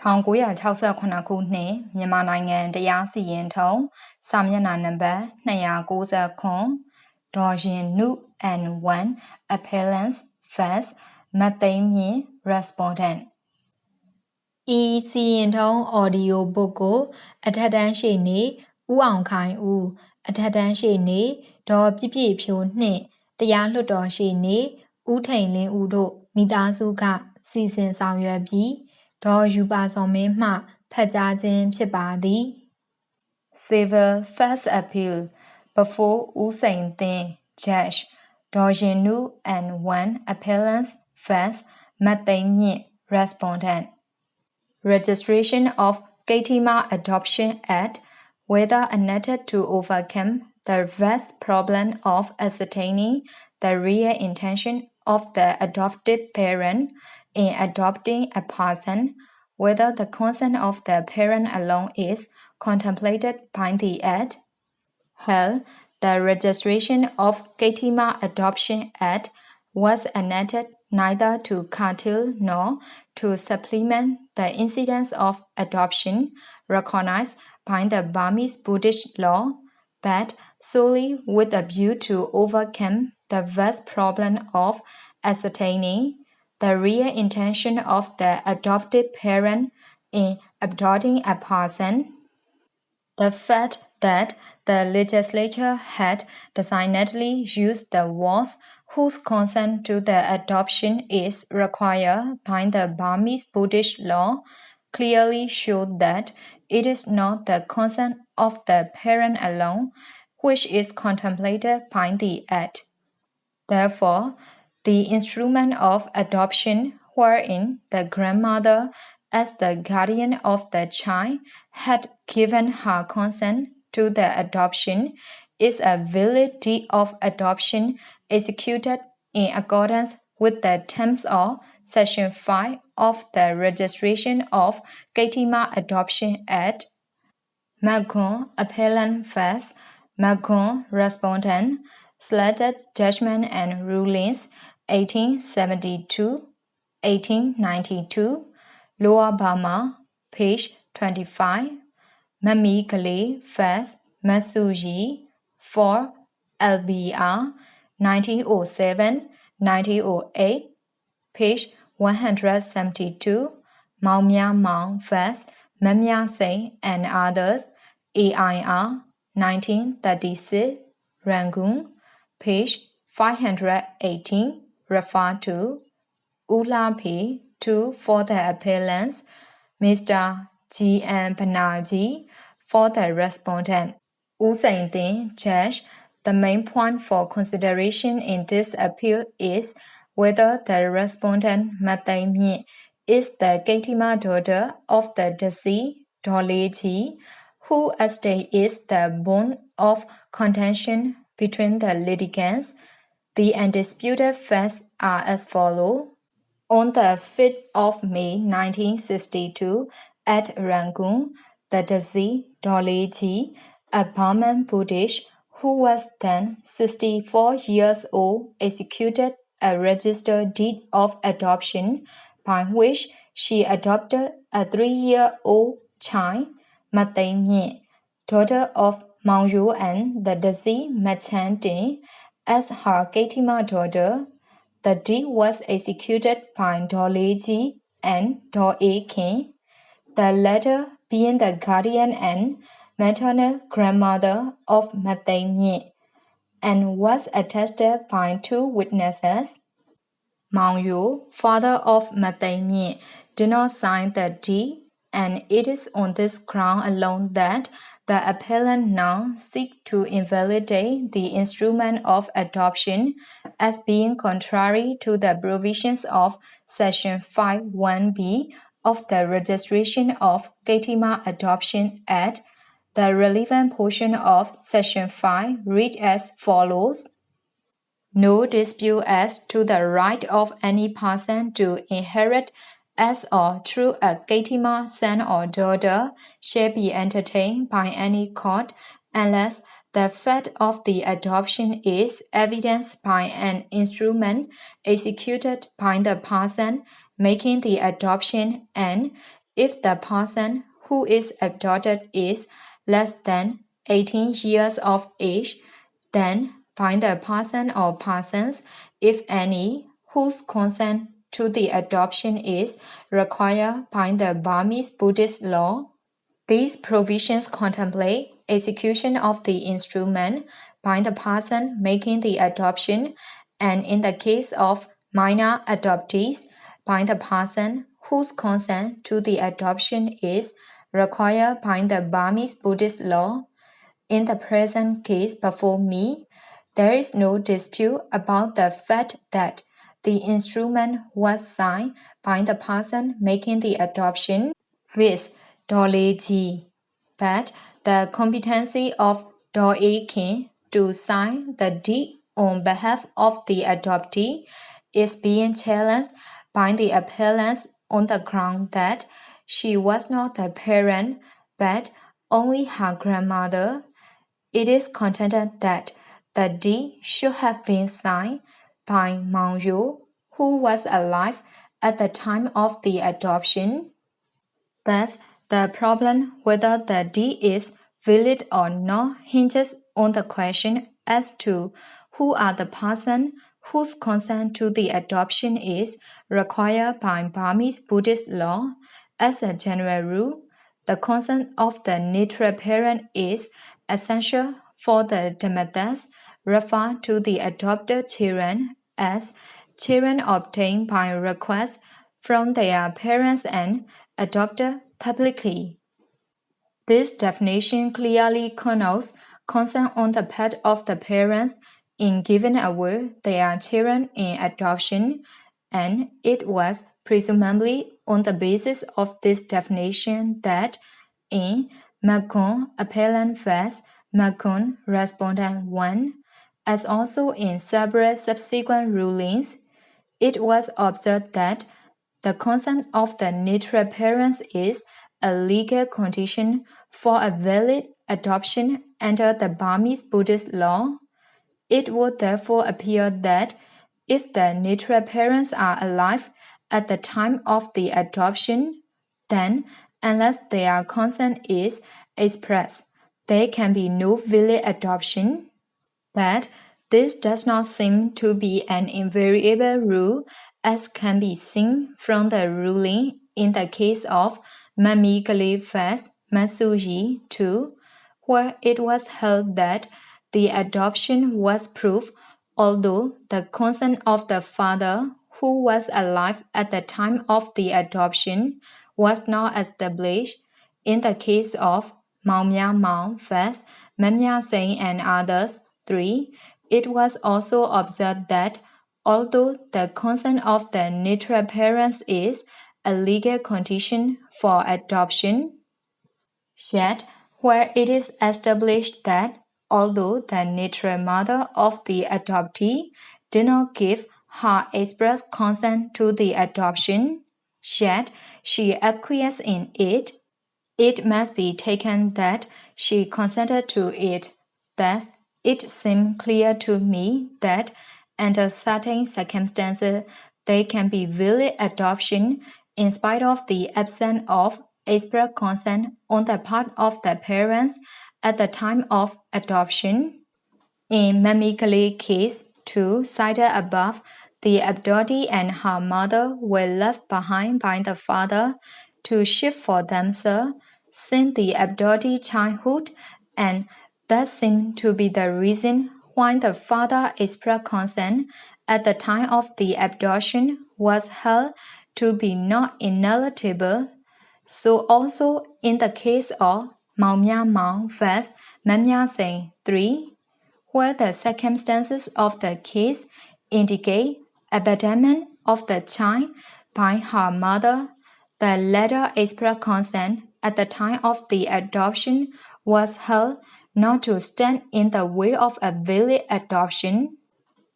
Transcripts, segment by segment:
1968 ခုနှစ်မြန်မာနိုင်ငံတရားစီရင်ထုံးစာမျက်နှာနံပါတ်290ဒေါ်ရင်နု N1 appellants first မသိမ်းမြင့် respondent ဤစီရင်ထုံး audio book ကိုအထက်တန်းရှေ့နေဦးအောင်ခိုင်ဦးအထက်တန်းရှေ့နေဒေါ်ပြည့်ပြည့်ဖြိုးနှင့်တရားလွှတ်တော်ရှေ့နေဦးထိန်လင်းဦးတို့မိသားစုကစီစဉ်ဆောင်ရွက်ပြီးဒေါ်ယူပါစော်မင်းမှဖတ်ကြားခြင်းဖြစ်ပါသည် Civil First Appeal before ဦးစိန်သင်း Judge ဒေါ်ရင်နု N1 appellants first မသိမ်းမြင့် respondent Registration of Kaitima Adoption Act whether enacted to overcome the vast problem of ascertaining the real intention of the adoptive parent in adopting a person, whether the consent of the parent alone is contemplated by the Act. Hell, the registration of Kaitima Adoption Act was enacted neither to curtail nor to supplement the incidence of adoption recognized by the Burmese Buddhist law, but solely with a view to overcome the vast problem of ascertaining the real intention of the adoptive parent in adopting a person. The fact that the legislature had designedly used the words whose consent to the adoption is required by the Burmese Buddhist law clearly showed that it is not the consent of the parent alone which is contemplated by the Act. Therefore, the instrument of adoption wherein the grandmother as the guardian of the child had given her consent to the adoption is a valid deed of adoption executed in accordance with the terms of Section 5 of the Registration of Kaitima Adoption Act. Macron appellant first, Macron respondent, selected judgment and rulings 1872-1892, Lower Burma, page 25, Mami Kale first, Masuji, 4, LBR, 1907-1908, page 172, Maumya Maung first, Mamya Singh and others, AIR, 1936, Rangoon, page 518, refer to Ula P. 2 for the appellants, Mr. G.M. Banerjee for the respondent. U Sain Thin, Judge, the main point for consideration in this appeal is whether the respondent Matai Myin is the Kaitima daughter of the deceased Doleji, whose estate is the bone of contention between the litigants. The undisputed facts are as follows. On the 5th of May 1962, at Rangoon, the deceased Doleji, a Burman Buddhist who was then 64 years old, executed a registered deed of adoption by which she adopted a 3-year-old child, Matai Myin, daughter of Maung Yo and the deceased Machan Tin, as her Kaitima daughter. The deed was executed by Doleji and Do-A King, the latter being the guardian and maternal grandmother of Matai Myin, and was attested by 2 witnesses. Maung Yo, father of Matai Myin, did not sign the deed, and it is on this ground alone that the appellant now seeks to invalidate the instrument of adoption as being contrary to the provisions of Section 5(1)(b) of the Registration of Kaitima Adoption Act. The relevant portion of Section 5 reads as follows. No dispute as to the right of any person to inherit as or through a Kaitima son or daughter shall be entertained by any court unless the fact of the adoption is evidenced by an instrument executed by the person making the adoption and if the person who is adopted is less than 18 years of age, then find the person or persons, if any, whose consent to the adoption is required by the Burmese Buddhist law. These provisions contemplate execution of the instrument by the person making the adoption, and in the case of minor adoptees, by the person whose consent to the adoption is required by the Burmese Buddhist law. In the present case before me, there is no dispute about the fact that the instrument was signed by the person making the adoption, viz. Doleji, but the competency of Doekin to sign the deed on behalf of the adoptee is being challenged by the appellants on the ground that she was not the parent but only her grandmother. It is contended that the deed should have been signed by Mao Yu, who was alive at the time of the adoption. Thus, the problem whether the deed is valid or not hinges on the question as to who are the person whose consent to the adoption is required by Burmese Buddhist law. As a general rule, the consent of the natural parent is essential for the Dhammatas refer to the adopted children as children obtained by request from their parents and adopted publicly. This definition clearly connotes consent on the part of the parents in giving away their children in adoption, and it was presumably on the basis of this definition that in MYINT Appellant First, MYINT Respondent 1, as also in several subsequent rulings, it was observed that the consent of the natural parents is a legal condition for a valid adoption under the Burmese Buddhist law. It would therefore appear that if the natural parents are alive at the time of the adoption, then unless their consent is expressed, there can be no valid adoption. But this does not seem to be an invariable rule, as can be seen from the ruling in the case of Mamikali First Masuji 2, where it was held that the adoption was proof, although the consent of the father, who was alive at the time of the adoption, was not established. In the case of Maomya Mao First, Mamya Singh and others 3, it was also observed that although the consent of the natural parents is a legal condition for adoption, yet where it is established that although the natural mother of the adoptee did not give her express consent to the adoption, yet she acquiesced in it, it must be taken that she consented to it. Thus, it seems clear to me that under certain circumstances there can be valid adoption in spite of the absence of express consent on the part of the parents at the time of adoption. In Mamikali case 2 cited above, the adoptee and her mother were left behind by the father to shift for themselves since the adoptee childhood, and that seemed to be the reason why the father expressed consent at the time of the adoption was held to be not ineligible. So also in the case of Maomya Mao vs. Mamya Singh 3, where the circumstances of the case indicate abandonment of the child by her mother, the latter expressed consent at the time of the adoption was held not to stand in the way of a valid adoption.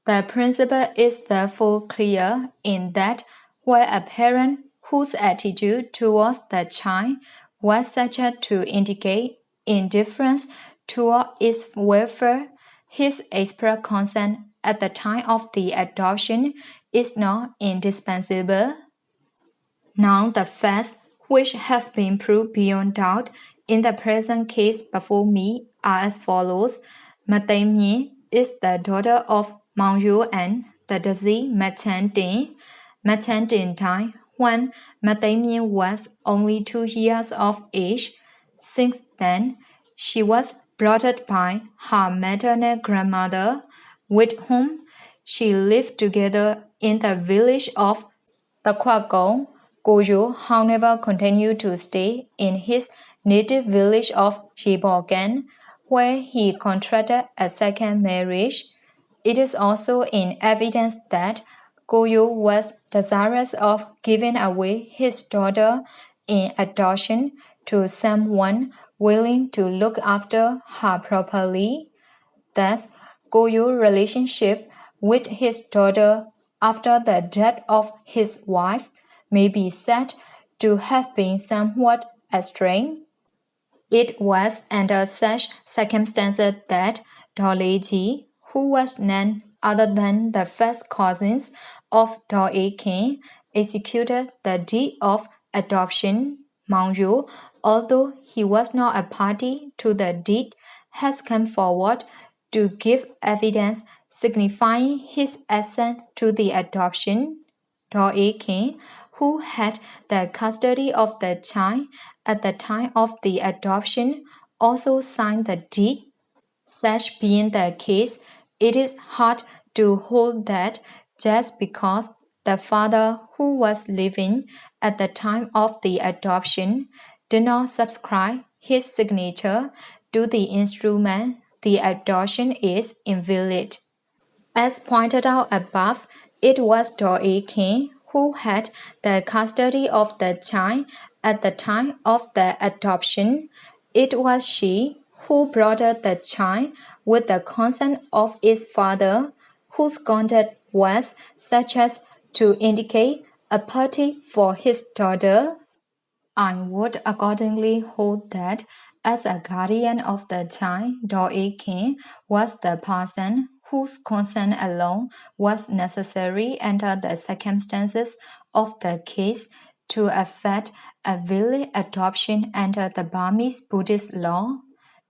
The principle is therefore clear in that where a parent whose attitude towards the child was such to indicate indifference toward its welfare, his express consent at the time of the adoption is not indispensable. Now the facts which have been proved beyond doubt in the present case before me are as follows. MYINT is the daughter of Mao and the deceased THEIN died when MYINT was only 2 years of age. Since then, she was brought up by her maternal grandmother, with whom she lived together in the village of Takwakong. Goyo, however, continued to stay in his native village of Shibogan, where he contracted a second marriage. It is also in evidence that Goyo was desirous of giving away his daughter in adoption to someone willing to look after her properly. Thus, Goyo's relationship with his daughter after the death of his wife may be said to have been somewhat strained. It was under such circumstances that Doleji, who was none other than the first cousins of Doe-king, executed the deed of adoption. Mao, although he was not a party to the deed, has come forward to give evidence signifying his assent to the adoption. Doe-king, who had the custody of the child at the time of the adoption, also signed the deed. Such being the case, it is hard to hold that just because the father who was living at the time of the adoption did not subscribe his signature to the instrument, the adoption is invalid. As pointed out above, it was Doe-king who had the custody of the child at the time of the adoption. It was she who brought up the child with the consent of its father, whose conduct was such as to indicate a party for his daughter. I would accordingly hold that, as a guardian of the child, Doe-king was the person whose consent alone was necessary under the circumstances of the case to effect a valid adoption under the Burmese Buddhist law.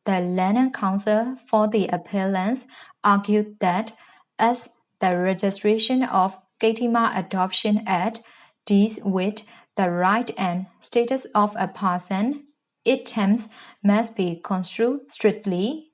The Learned Counsel for the appellants argued that, as the registration of Gatiма Adoption Act deals with the right and status of a person, its terms must be construed strictly.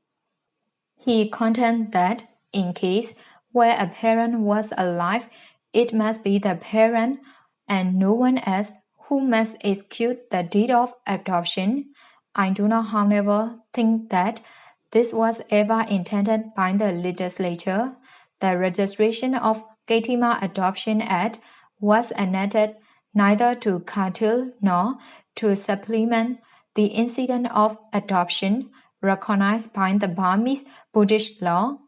He contended that, in case where a parent was alive, it must be the parent and no one else who must execute the deed of adoption. I do not, however, think that this was ever intended by the legislature. The registration of Gatima Adoption Act was enacted neither to curtail nor to supplement the incident of adoption recognized by the Burmese Buddhist law,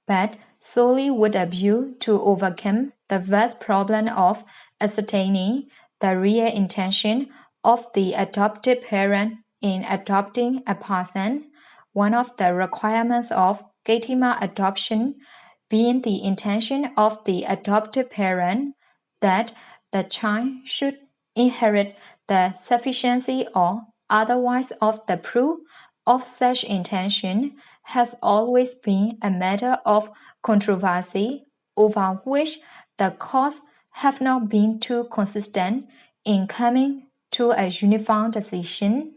but solely with a view to overcome the vast problem of ascertaining the real intention of the adopted parent in adopting a person. One of the requirements of Gatima adoption being the intention of the adopted parent that the child should inherit the sufficiency or otherwise of the proof of such intention has always been a matter of controversy, over which the courts have not been too consistent in coming to a uniform decision.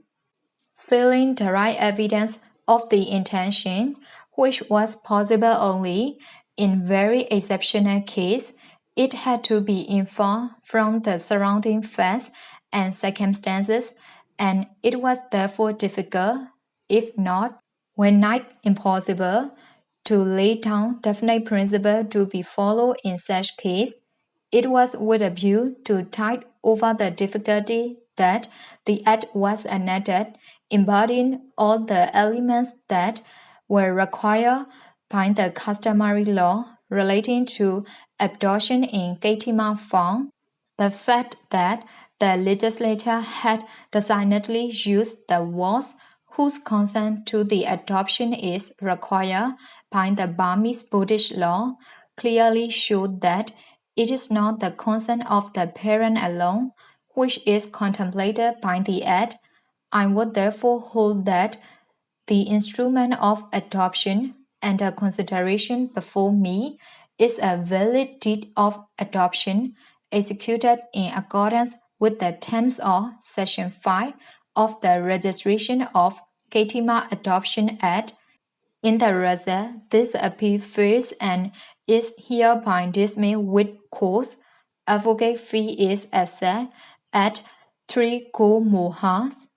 Failing direct evidence of the intention, which was possible only in very exceptional case, it had to be inferred from the surrounding facts and circumstances, and it was therefore difficult, if not, when not impossible, to lay down definite principles to be followed in such case. It was with a view to tide over the difficulty that the Act was enacted, embodying all the elements that were required by the customary law relating to adoption in Gatiman form. The fact that the legislature had designedly used the words whose consent to the adoption is required by the Burmese Buddhist law clearly showed that it is not the consent of the parent alone which is contemplated by the Act, I would therefore hold that the instrument of adoption under consideration before me is a valid deed of adoption executed in accordance with the terms of Section 5 of the Registration of Katima Adoption Act. In the result, this appeal fails and is hereby dismissed with cause. Advocate fee is assessed at 3 gold mohars.